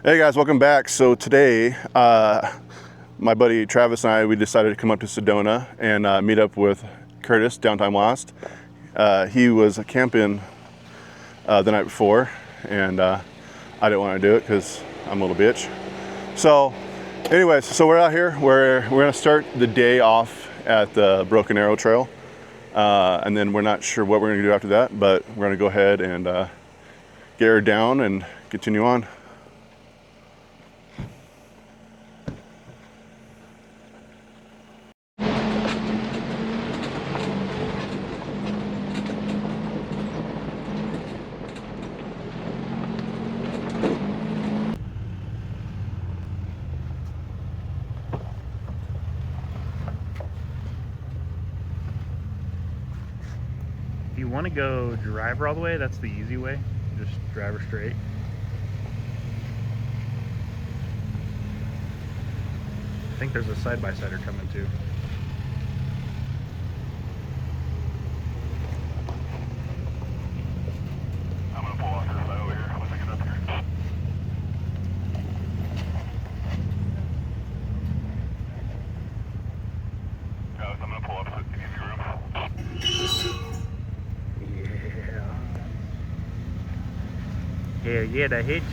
Hey guys, welcome back. So today, my buddy Travis and I, we decided to come up to Sedona and meet up with Curtis, Downtime Lost. He was camping the night before, and I didn't want to do it because I'm a little bitch. So anyways, so we're out here. We're gonna start the day off at the Broken Arrow Trail, and then we're not sure what we're gonna do after that, but we're gonna go ahead and get her down and continue on. If you want to go driver all the way, that's the easy way. Just driver straight. I think there's a side-by-sider coming too. I'm gonna pull off to the side over here. I'm gonna pick it up here. Guys, I'm gonna pull up so it can give you room. Yeah, yeah, the hitch.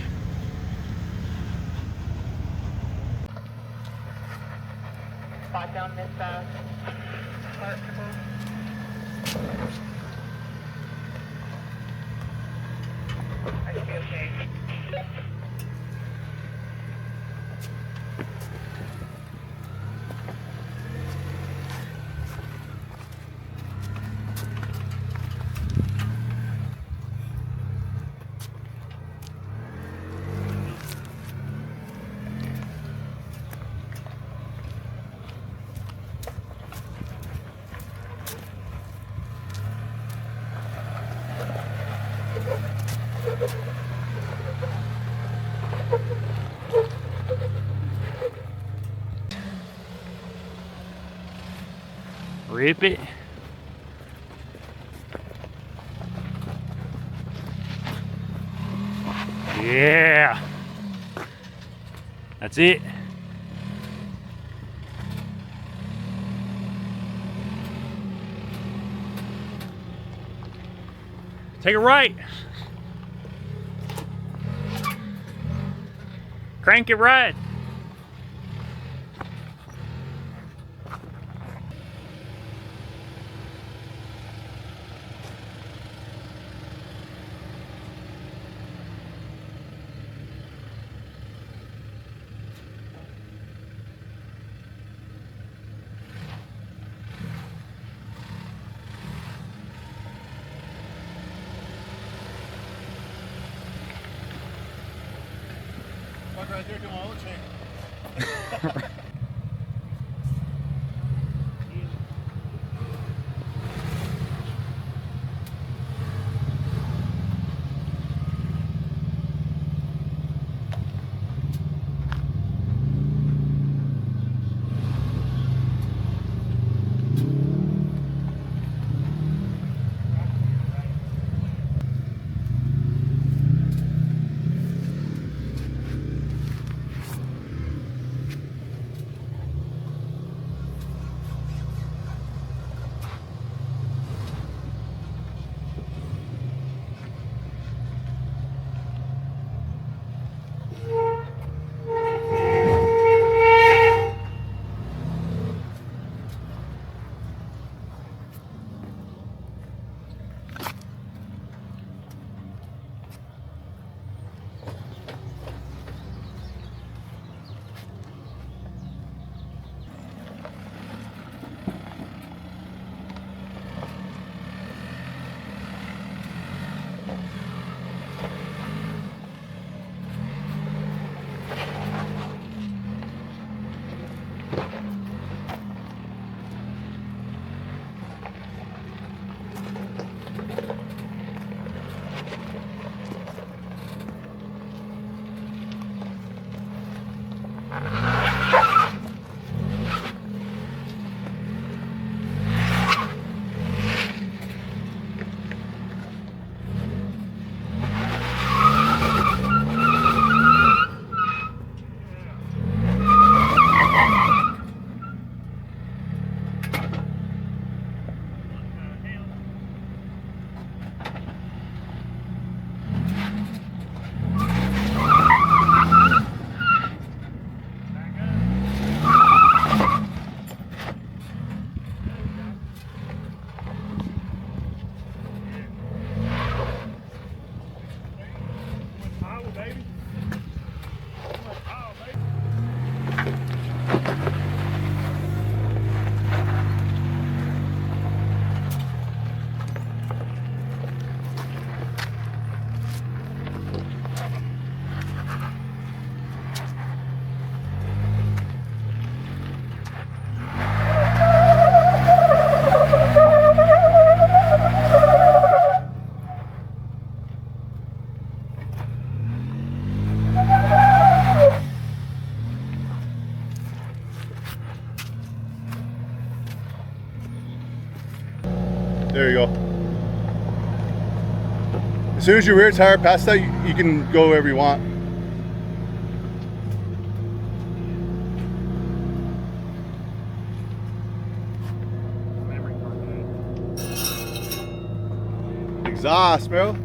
Spot down this part. I should be okay. Rip it. Yeah. That's it. Take it right. Crank it right. Fuck right there, doing oil change. As soon as your rear tire passes that, you can go wherever you want. Exhaust, bro.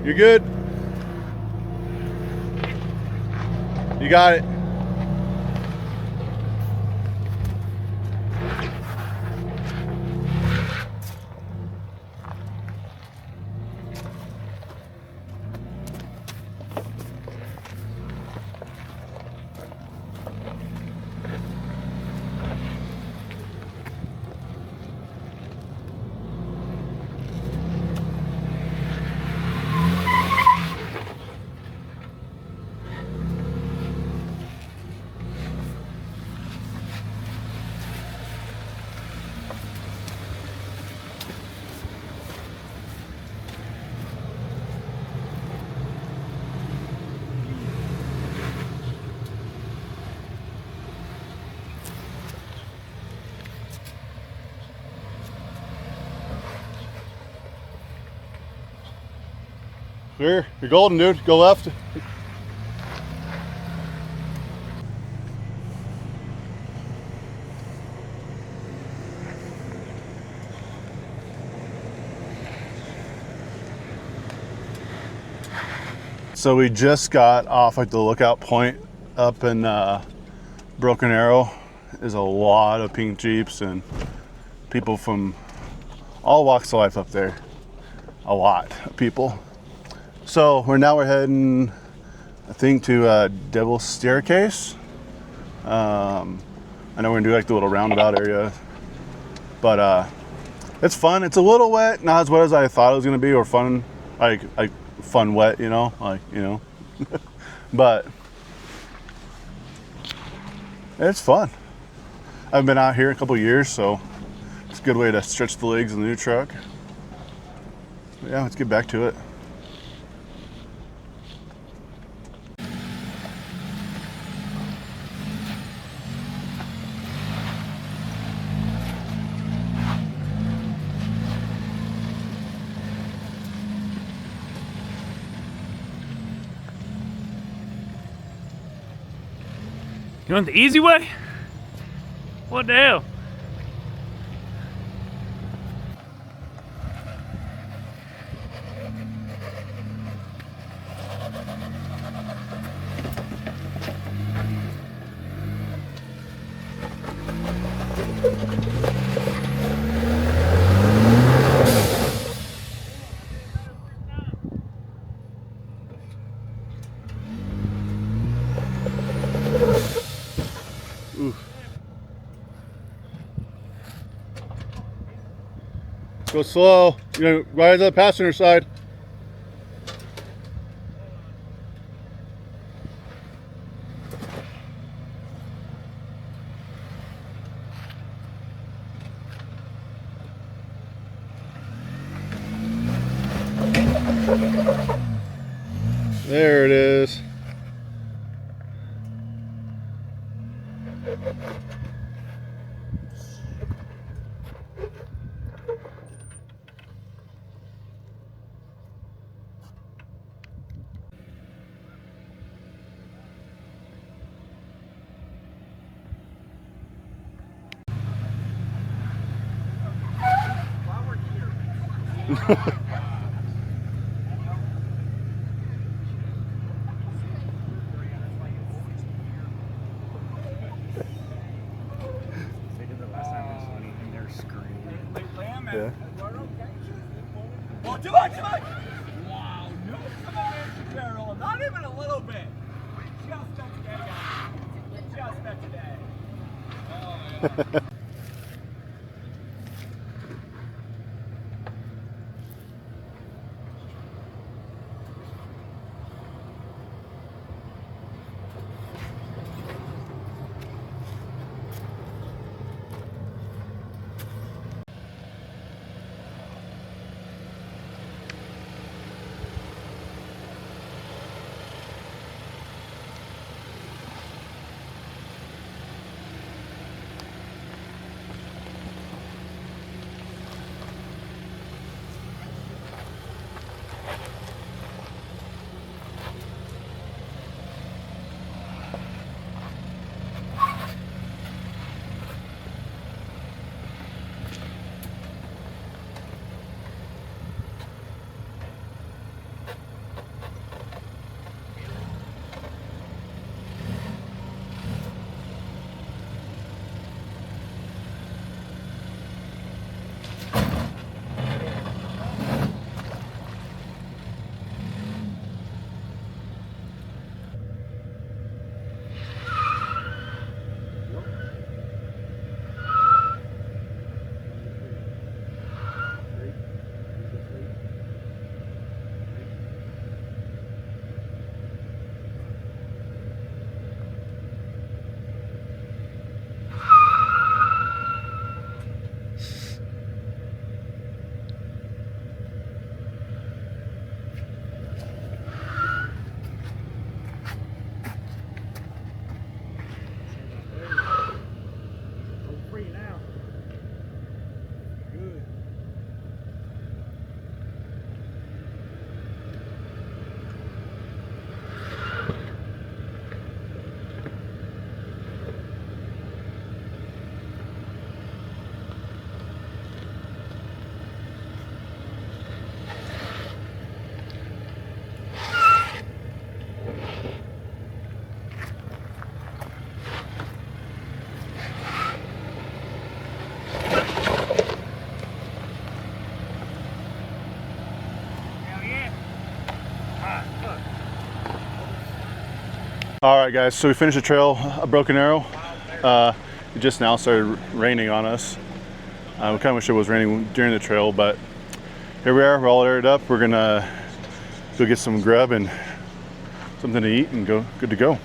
You're good. You got it. Clear. You're golden, dude. Go left. So we just got off like the lookout point up in Broken Arrow. There's a lot of pink Jeeps and people from all walks of life up there. A lot of people. So we're heading, I think, to Devil's Staircase. I know we're gonna do like the little roundabout area, but it's fun. It's a little wet, not as wet as I thought it was gonna be, or fun, like fun wet, you know, but it's fun. I've been out here a couple years, so it's a good way to stretch the legs in the new truck. But yeah, let's get back to it. You want the easy way? What the hell? Go slow. You know, right to the passenger side. There it is. Yeah. Oh, too much, too much! Wow, no coming barrel, not even a little bit. Just today, guys. Just today. Oh, yeah. All right, guys, so we finished the trail, a Broken Arrow. It just now started raining on us. We kind of wish it was raining during the trail, but here we are, we're all aired up. We're gonna go get some grub and something to eat and good to go.